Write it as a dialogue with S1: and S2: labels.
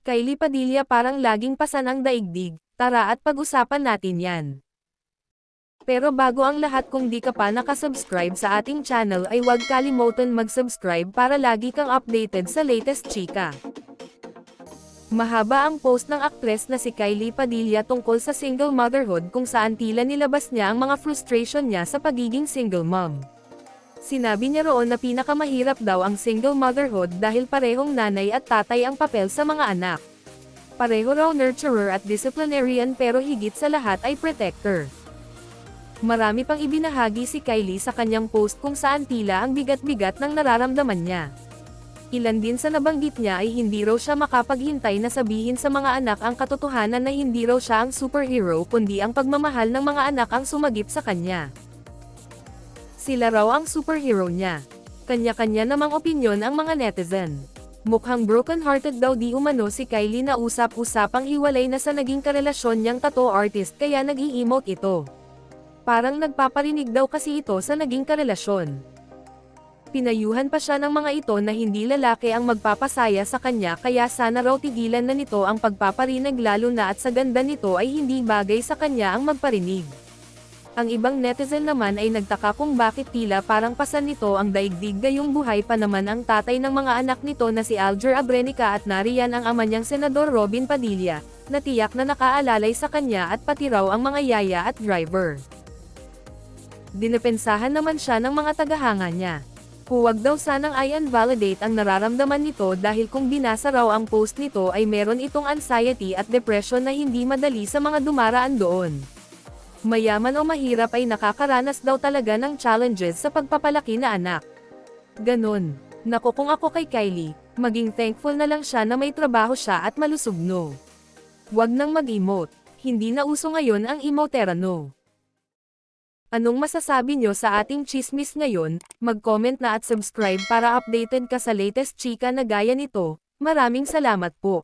S1: Kylie Padilla parang laging pasan ang daigdig, tara at pag-usapan natin yan. Pero bago ang lahat, kung di ka pa nakasubscribe sa ating channel ay huwag kalimutan mag-subscribe para lagi kang updated sa latest chika. Mahaba ang post ng aktres na si Kylie Padilla tungkol sa single motherhood kung saan tila nilabas niya ang mga frustration niya sa pagiging single mom. Sinabi niya roon na pinakamahirap daw ang single motherhood dahil parehong nanay at tatay ang papel sa mga anak. Pareho raw nurturer at disciplinarian pero higit sa lahat ay protector. Marami pang ibinahagi si Kylie sa kanyang post kung saan tila ang bigat-bigat ng nararamdaman niya. Ilan din sa nabanggit niya ay hindi raw siya makapaghintay na sabihin sa mga anak ang katotohanan na hindi raw siya ang superhero kundi ang pagmamahal ng mga anak ang sumagip sa kanya. Sila raw ang superhero niya. Kanya-kanya namang opinyon ang mga netizen. Mukhang broken-hearted daw di umano si Kylie na usap-usapang hiwalay na sa naging karelasyon niyang tattoo artist kaya nag-i-emote ito. Parang nagpaparinig daw kasi ito sa naging karelasyon. Pinayuhan pa siya ng mga ito na hindi lalaki ang magpapasaya sa kanya kaya sana raw tigilan na nito ang pagpaparinig lalo na at sa ganda nito ay hindi bagay sa kanya ang magparinig. Ang ibang netizen naman ay nagtaka kung bakit tila parang pasan nito ang daigdig gayong buhay pa naman ang tatay ng mga anak nito na si Alger Abrenica at nariyan ang ama niyang Senador Robin Padilla, na tiyak na nakaalalay sa kanya at pati raw ang mga yaya at driver. Dinepensahan naman siya ng mga tagahanga niya. Huwag daw sanang i-invalidate ang nararamdaman nito dahil kung binasa raw ang post nito ay meron itong anxiety at depression na hindi madali sa mga dumaraan doon. Mayaman o mahirap ay nakakaranas daw talaga ng challenges sa pagpapalaki na anak. Ganon. Naku, kung ako kay Kylie, maging thankful na lang siya na may trabaho siya at malusog no. Wag nang mag-emote. Hindi na uso ngayon ang emoterano. Anong masasabi nyo sa ating chismis ngayon? Mag-comment na at subscribe para updated ka sa latest chika na gaya nito. Maraming salamat po.